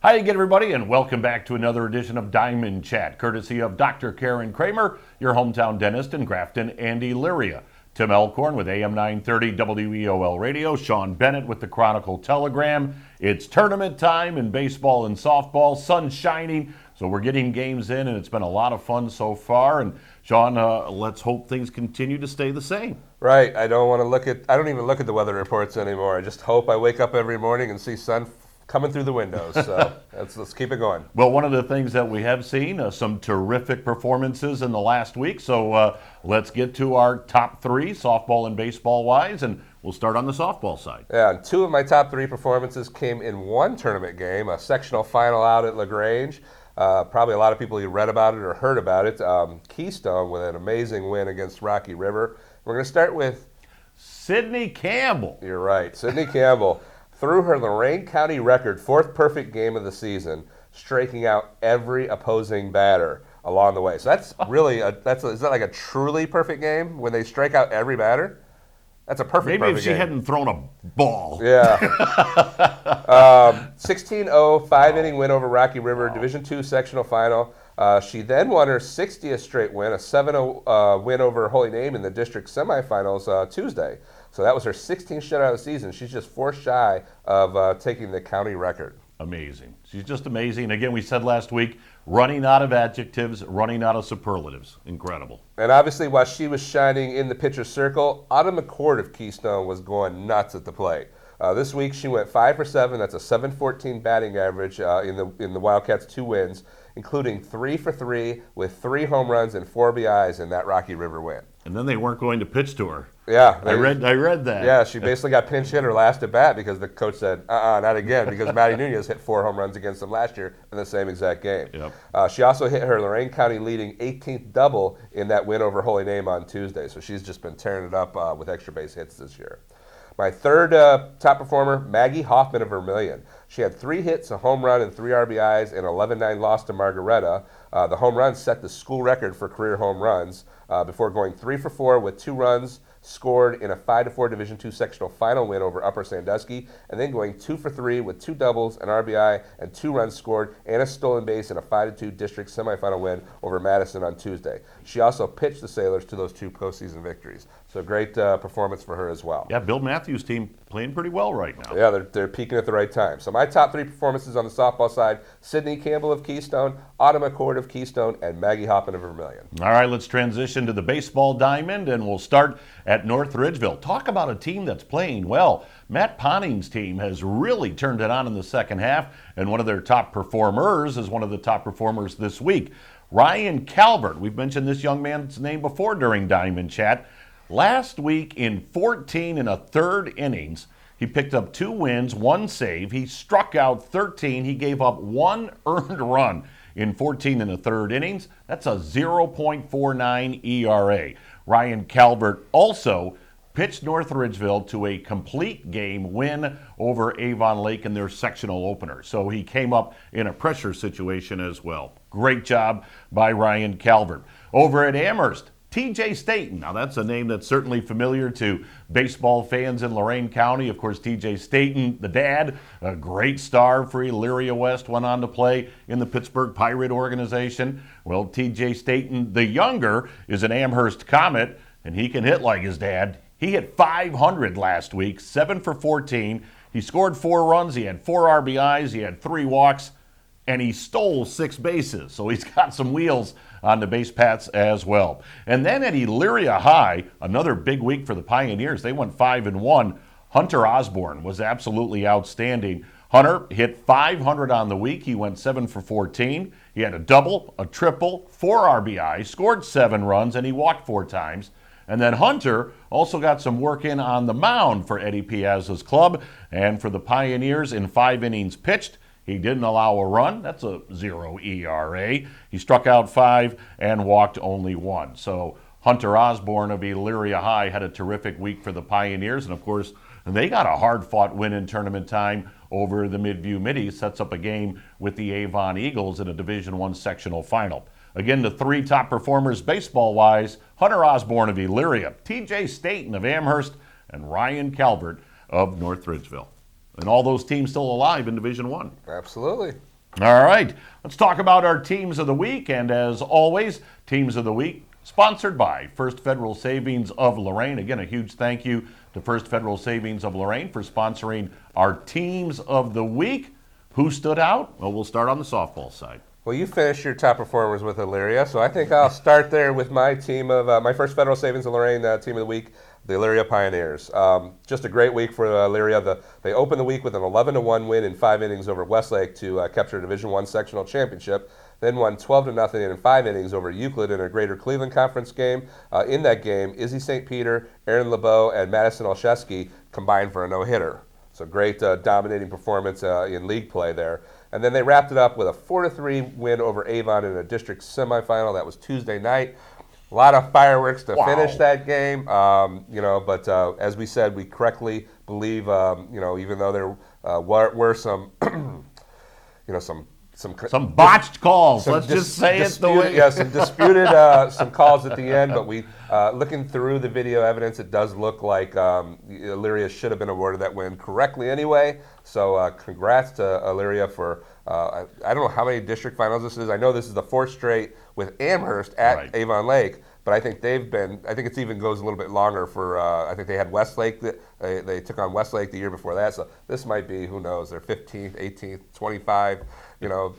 Hi again, everybody, and welcome back to another edition of Diamond Chat, courtesy of Dr. Karen Kramer, your hometown dentist in Grafton and Elyria. Tim Alcorn with AM 930 WEOL Radio, Shaun Bennett with the Chronicle Telegram. It's tournament time in baseball and softball, sun shining, so we're getting games in, and it's been a lot of fun so far. And Shaun, let's hope things continue to stay the same. Right. I don't even look at the weather reports anymore. I just hope I wake up every morning and see sun coming through the windows. So let's keep it going. Well, one of the things that we have seen, some terrific performances in the last week. So let's get to our top three, softball and baseball wise, and we'll start on the softball side. Yeah, and two of my top three performances came in one tournament game, a sectional final out at LaGrange. Probably a lot of people who read about it or heard about it. Keystone with an amazing win against Rocky River. We're going to start with Sydney Campbell. You're right. Sydney Campbell threw her Lorain County record, fourth perfect game of the season, striking out every opposing batter along the way. So that's really, is that like a truly perfect game when they strike out every batter? That's a perfect Maybe if she game. hadn't thrown a ball. Yeah. 16-0, five-inning win over Rocky River, wow. Division II sectional final. She then won her 60th straight win, a 7-0 win over Holy Name in the district semifinals Tuesday. So that was her 16th shutout of the season. She's just four shy of taking the county record. Amazing. She's just amazing. Again, we said last week, running out of adjectives, running out of superlatives. Incredible. And obviously, while she was shining in the pitcher's circle, Autumn McCord of Keystone was going nuts at the plate. This week, she went 5 for 7. That's a .714 batting average in the Wildcats' 2 wins, including 3 for 3 with 3 home runs and 4 RBIs in that Rocky River win. And then they weren't going to pitch to her. Yeah. I read that. Yeah, she basically got pinch hit her last at bat because the coach said, not again, because Maddie Nunez hit 4 home runs against them last year in the same exact game. Yep. She also hit her Lorain County leading 18th double in that win over Holy Name on Tuesday. So she's just been tearing it up with extra base hits this year. My third top performer, Maggie Hoffman of Vermilion. She had 3 hits, a home run, and 3 RBIs, and 11-9 loss to Margaretta. The home run set the school record for career home runs before going 3 for 4 with 2 runs scored in a 5-4 Division II sectional final win over Upper Sandusky, and then going 2 for 3 with 2 doubles, an RBI, and 2 runs scored, and a stolen base in a 5-2 district semifinal win over Madison on Tuesday. She also pitched the Sailors to those 2 postseason victories. So great performance for her as well. Yeah, Bill Matthews' team playing pretty well right now. Yeah, they're peaking at the right time. So my top 3 performances on the softball side, Sydney Campbell of Keystone, Autumn McCord of Keystone, and Maggie Hoffman of Vermilion. All right, let's transition to the baseball diamond, and we'll start at North Ridgeville. Talk about a team that's playing well. Matt Ponning's team has really turned it on in the second half, and one of their top performers is one of the top performers this week. Ryan Calvert, we've mentioned this young man's name before during Diamond Chat. Last week in 14 1/3 innings, he picked up 2 wins, 1 save. He struck out 13. He gave up 1 earned run in 14 1/3 innings. That's a 0.49 ERA. Ryan Calvert also pitched North Ridgeville to a complete game win over Avon Lake in their sectional opener. So he came up in a pressure situation as well. Great job by Ryan Calvert. Over at Amherst, TJ Staten. Now that's a name that's certainly familiar to baseball fans in Lorain County. Of course, TJ Staten, the dad, a great star for Elyria West, went on to play in the Pittsburgh Pirate organization. Well, TJ Staten, the younger, is an Amherst Comet, and he can hit like his dad. He hit .500 last week, 7 for 14. He scored 4 runs. He had 4 RBIs. He had 3 walks, and he stole 6 bases. So he's got some wheels on the base paths as well. And then at Elyria High, another big week for the Pioneers. They went 5-1. Hunter Osborne was absolutely outstanding. Hunter hit .500 on the week. He went 7 for 14. He had a double, a triple, 4 RBIs, scored 7 runs, and he walked 4 times. And then Hunter also got some work in on the mound for Eddie Piazza's club. And for the Pioneers, in 5 innings pitched, he didn't allow a run. That's a 0 ERA. He struck out 5 and walked only 1. So Hunter Osborne of Elyria High had a terrific week for the Pioneers. And, of course, they got a hard-fought win in tournament time over the Midview Middies. Sets up a game with the Avon Eagles in a Division I sectional final. Again, the 3 top performers baseball-wise, Hunter Osborne of Elyria, TJ Staten of Amherst, and Ryan Calvert of North Ridgeville. And all those teams still alive in Division I. Absolutely. All right, let's talk about our teams of the week. And as always, teams of the week sponsored by First Federal Savings of Lorain. Again, a huge thank you to First Federal Savings of Lorain for sponsoring our teams of the week. Who stood out? Well, we'll start on the softball side. Well, you finished your top performers with Elyria, so I think I'll start there with my team of my First Federal Savings of Lorain team of the week, the Elyria Pioneers. Just a great week for Elyria. They opened the week with an 11-1 win in 5 innings over Westlake to capture a Division I sectional championship. Then won 12-0 in 5 innings over Euclid in a Greater Cleveland Conference game. In that game, Izzy St. Peter, Aaron LeBeau, and Madison Olszewski combined for a no-hitter. So great dominating performance in league play there. And then they wrapped it up with a 4-3 win over Avon in a district semifinal. That was Tuesday night. A lot of fireworks to finish that game. But as we said, we correctly believe, even though there were some, some botched calls. Let's just say it the way. Yeah, some disputed some calls at the end. But we, looking through the video evidence, it does look like Elyria should have been awarded that win correctly anyway. So congrats to Elyria for, I don't know how many district finals this is. I know this is the 4th straight with Amherst at Avon Lake. But I think it even goes a little bit longer for, I think they had Westlake, they took on Westlake the year before that. So this might be, who knows, their 15th, 18th, 25,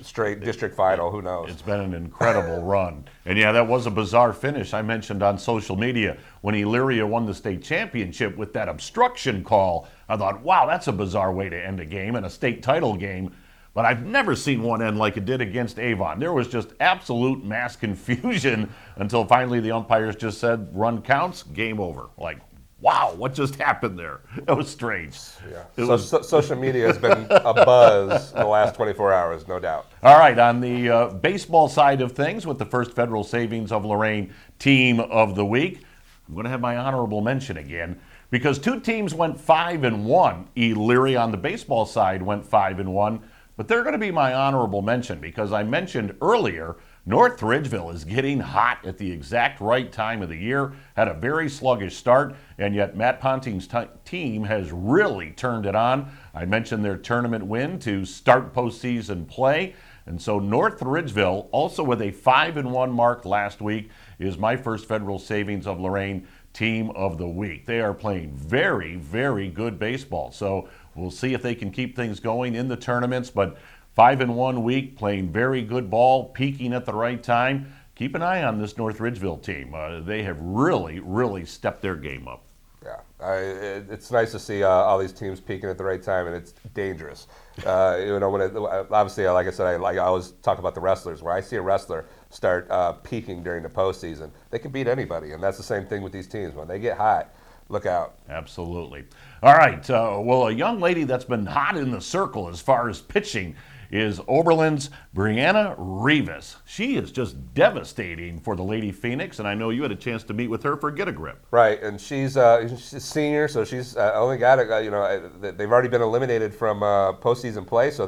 straight district final, who knows. It's been an incredible run. And yeah, that was a bizarre finish. I mentioned on social media when Elyria won the state championship with that obstruction call. I thought, wow, that's a bizarre way to end a game and a state title game. But I've never seen one end like it did against Avon. There was just absolute mass confusion until finally the umpires just said, run counts, game over. Like, wow, what just happened there? It was strange. Yeah. Social media has been a buzz in the last 24 hours, no doubt. All right, on the baseball side of things with the First Federal Savings of Lorain team of the week, I'm going to have my honorable mention again because 2 teams went 5-1. Elyria on the baseball side went 5-1. But they're going to be my honorable mention because I mentioned earlier, North Ridgeville is getting hot at the exact right time of the year, had a very sluggish start, and yet Matt Ponting's team has really turned it on. I mentioned their tournament win to start postseason play. And so North Ridgeville, also with a 5-1 mark last week, is my First Federal Savings of Lorain team of the week. They are playing very, very good baseball. So we'll see if they can keep things going in the tournaments, but 5-1 week, playing very good ball, peaking at the right time. Keep an eye on this North Ridgeville team. They have really, really stepped their game up. Yeah, it's nice to see all these teams peaking at the right time, and it's dangerous. Obviously, like I said, I always talk about the wrestlers. Where I see a wrestler start peaking during the postseason, they can beat anybody, and that's the same thing with these teams. When they get hot, look out. Absolutely. All right. Well, a young lady that's been hot in the circle as far as pitching is Oberlin's Brianna Rivas. She is just devastating for the Lady Phoenix, and I know you had a chance to meet with her for Get a Grip. Right, and she's a senior, so she's only got they've already been eliminated from postseason play, so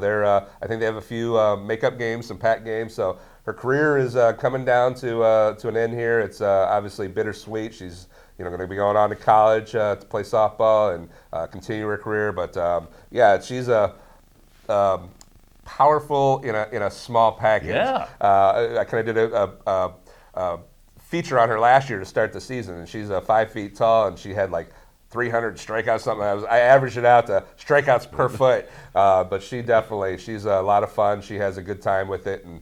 I think they have a few makeup games, some pack games, so her career is coming down to an end here. It's obviously bittersweet. She's going to be going on to college to play softball and continue her career, but she's a powerful in a small package. Yeah. I kind of did a feature on her last year to start the season, and she's 5 feet tall, and she had like 300 strikeouts, something. I averaged it out to strikeouts per foot, but she's a lot of fun. She has a good time with it, and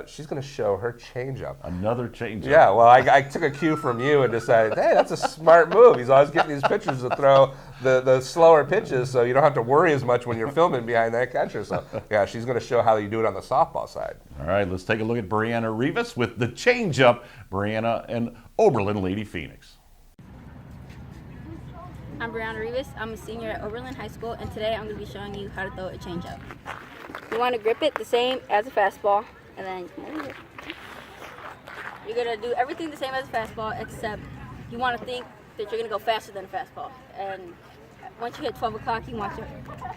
she's going to show her changeup. Another changeup. Yeah, well, I took a cue from you and decided, hey, that's a smart move. He's always getting these pitchers to throw the slower pitches, so you don't have to worry as much when you're filming behind that catcher. So, yeah, she's going to show how you do it on the softball side. All right, let's take a look at Brianna Rivas with the changeup. Brianna and Oberlin Lady Phoenix. I'm Brianna Rivas. I'm a senior at Oberlin High School, and today I'm going to be showing you how to throw a changeup. You want to grip it the same as a fastball, and then you're going to do everything the same as a fastball, except you want to think that you're going to go faster than a fastball. And once you hit 12 o'clock, you want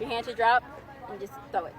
your hand to drop and just throw it.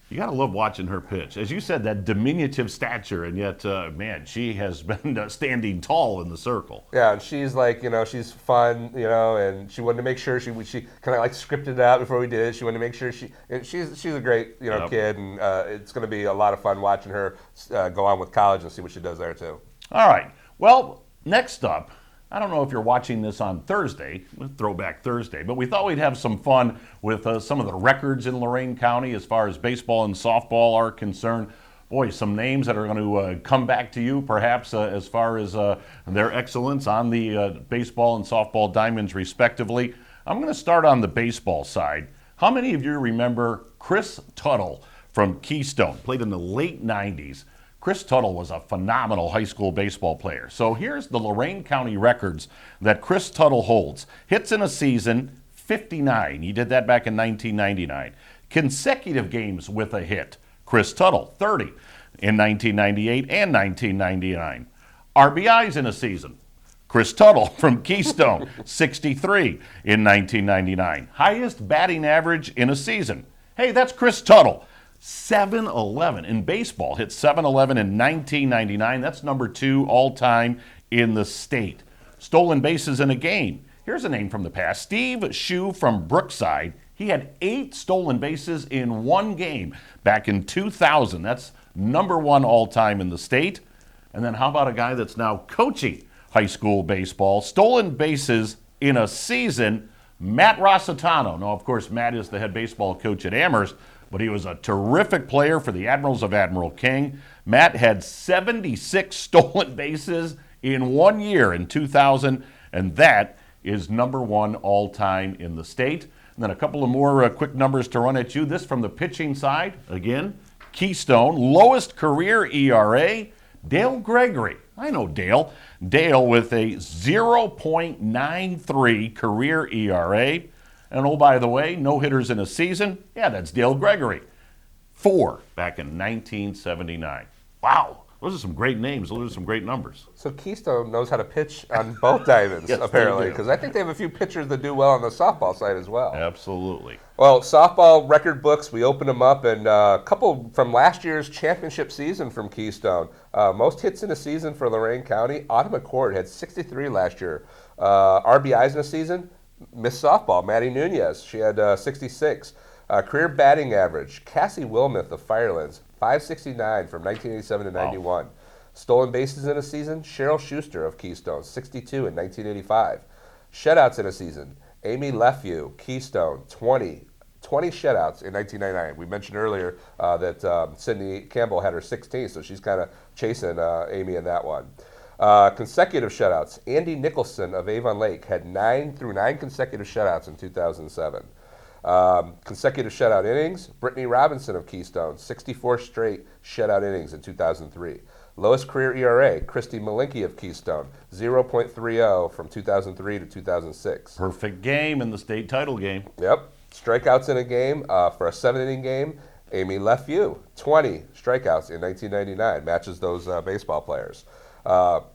You You got to love watching her pitch. As you said, that diminutive stature, and yet, man, she has been standing tall in the circle. Yeah, and she's like, she's fun, and she wanted to make sure she kind of like scripted it out before we did it. She wanted to make sure she's a great, Yep. kid, and it's going to be a lot of fun watching her go on with college and see what she does there too. All right. Well, next up, I don't know if you're watching this on Thursday, Throwback Thursday, but we thought we'd have some fun with some of the records in Lorain County as far as baseball and softball are concerned. Boy, some names that are going to come back to you perhaps as far as their excellence on the baseball and softball diamonds respectively. I'm going to start on the baseball side. How many of you remember Chris Tuttle from Keystone? Played in the late 90s. Chris Tuttle was a phenomenal high school baseball player. So here's the Lorain County records that Chris Tuttle holds. Hits in a season, 59. He did that back in 1999. Consecutive games with a hit. Chris Tuttle, 30 in 1998 and 1999. RBIs in a season. Chris Tuttle from Keystone, 63 in 1999. Highest batting average in a season. Hey, that's Chris Tuttle. 711 in baseball, hit 711 in 1999. That's number 2 all-time in the state. Stolen bases in a game. Here's a name from the past. Steve Shue from Brookside. He had 8 stolen bases in one game back in 2000. That's number 1 all-time in the state. And then how about a guy that's now coaching high school baseball? Stolen bases in a season, Matt Rossitano. Now, of course, Matt is the head baseball coach at Amherst, but he was a terrific player for the Admirals of Admiral King. Matt had 76 stolen bases in 1 year in 2000, and that is number 1 all-time in the state. And then a couple of more quick numbers to run at you. This from the pitching side. Again, Keystone, lowest career ERA, Dale Gregory. I know Dale. Dale with a 0.93 career ERA. And oh, by the way, no hitters in a season. Yeah, that's Dale Gregory. 4 back in 1979. Wow, those are some great names. Those are some great numbers. So Keystone knows how to pitch on both diamonds, Yes, they apparently, do. because I think they have a few pitchers that do well on the softball side as well. Absolutely. Well, softball record books, we opened them up, and a couple from last year's championship season from Keystone. Most hits in a season for Lorain County. Autumn McCord had 63 last year. RBIs in a season, Miss Softball, Maddie Nunez, she had 66. Career batting average, Cassie Wilmoth of Firelands, 569 from 1987 to 91. Stolen bases in a season, Cheryl Schuster of Keystone, 62 in 1985. Shutouts in a season, Amy Lefew, Keystone, 20 shutouts in 1999. We mentioned earlier that Sydney Campbell had her 16, so she's kind of chasing Amy in that one. Consecutive shutouts, Andy Nicholson of Avon Lake had 9 consecutive shutouts in 2007. Consecutive shutout innings, Brittany Robinson of Keystone, 64 straight shutout innings in 2003. Lowest career ERA, Christy Malinke of Keystone, 0.30 from 2003 to 2006. Perfect game in the state title game. Yep. Strikeouts in a game for a 7-inning game, Amy Lefew, 20 strikeouts in 1999, matches those baseball players.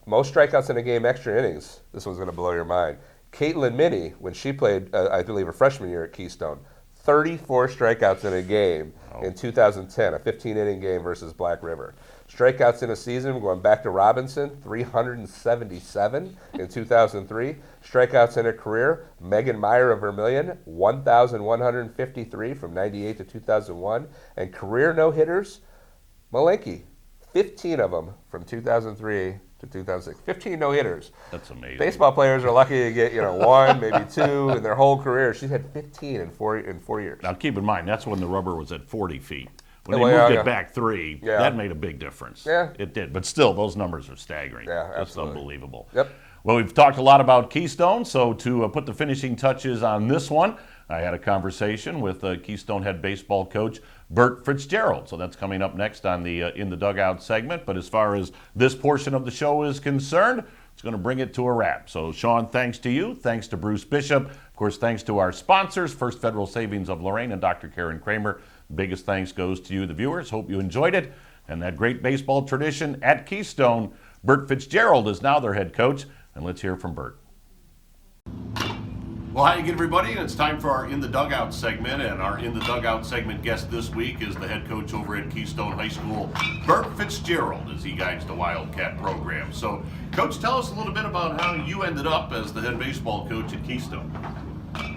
Most strikeouts in a game, extra innings. This one's going to blow your mind. Caitlin Minnie, when she played, I believe, her freshman year at Keystone, 34 strikeouts in a game in 2010, a 15-inning game versus Black River. Strikeouts in a season, going back to Robinson, 377 in 2003. Strikeouts in a career, Megan Meyer of Vermilion, 1,153 from 98 to 2001. And career no-hitters, Malinke, 15 of them from 2003 to 2006. 15 no-hitters. That's amazing. Baseball players are lucky to get, 1, maybe 2 in their whole career. She's had 15 in 4 years. Now keep in mind, that's when the rubber was at 40 feet. When Well, they moved yeah. it back 3, Yeah. that made a big difference. Yeah. It did. But still, those numbers are staggering. Yeah, Just absolutely. unbelievable. Yep. Well, we've talked a lot about Keystone, so to put the finishing touches on this one, I had a conversation with Keystone head baseball coach Burt Fitzgerald. So that's coming up next on the In the Dugout segment. But as far as this portion of the show is concerned, it's going to bring it to a wrap. So, Sean, thanks to you. Thanks to Bruce Bishop. Of course, thanks to our sponsors, First Federal Savings of Lorain and Dr. Karen Kramer. Biggest thanks goes to you, the viewers. Hope you enjoyed it. And that great baseball tradition at Keystone, Burt Fitzgerald is now their head coach. And let's hear from Burt. Well, hi again, everybody, and it's time for our In the Dugout segment. And our In the Dugout segment guest this week is the head coach over at Keystone High School, Burt Fitzgerald, as he guides the Wildcat program. So, Coach, tell us a little bit about how you ended up as the head baseball coach at Keystone.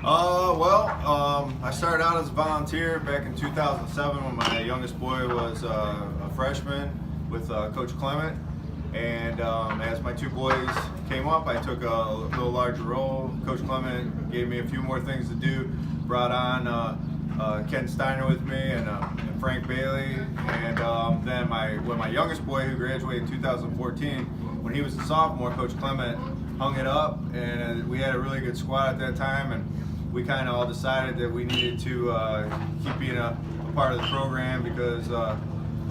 I started out as a volunteer back in 2007 when my youngest boy was a freshman with Coach Clement. And as my two boys came up, I took a little larger role. Coach Clement gave me a few more things to do, brought on Ken Steiner with me and Frank Bailey. And then when my youngest boy, who graduated in 2014, when he was a sophomore, Coach Clement hung it up, and we had a really good squad at that time. And we kind of all decided that we needed to keep being a part of the program because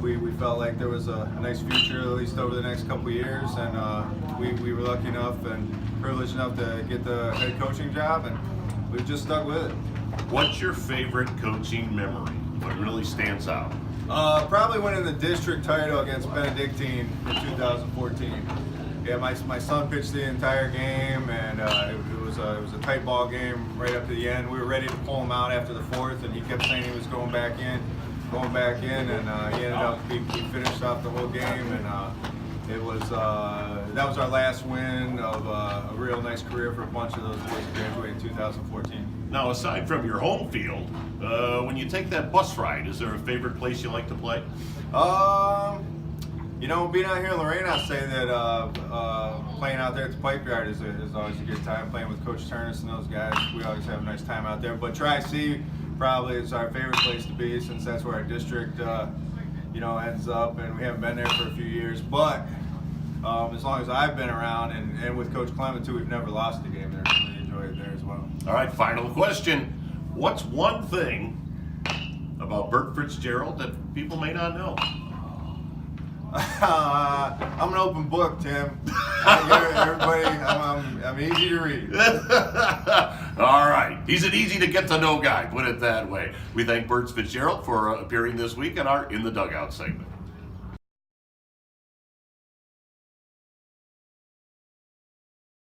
we felt like there was a nice future, at least over the next couple of years, and we were lucky enough and privileged enough to get the head coaching job, and we've just stuck with it. What's your favorite coaching memory? What really stands out? Probably winning the district title against Benedictine in 2014. Yeah, my son pitched the entire game, and it was a tight ball game right up to the end. We were ready to pull him out after the fourth, and he kept saying he was going back in, and he ended up he finished off the whole game, and that was our last win of a real nice career for a bunch of those boys who graduated in 2014. Now, aside from your home field, when you take that bus ride, is there a favorite place you like to play? Being out here in Lorain, I'd say that playing out there at the Pipe Yard is always a good time. Playing with Coach Turnus and those guys, we always have a nice time out there. But Tri-C probably is our favorite place to be, since that's where our district, ends up, and we haven't been there for a few years. But as long as I've been around, and with Coach Clement too, we've never lost a game there. So we enjoy it there as well. All right, final question. What's one thing about Burt Fitzgerald that people may not know? I'm an open book, Tim. Everybody, I'm easy to read. All right. He's an easy to get to know guy, put it that way. We thank Burt Fitzgerald for appearing this week in our In the Dugout segment.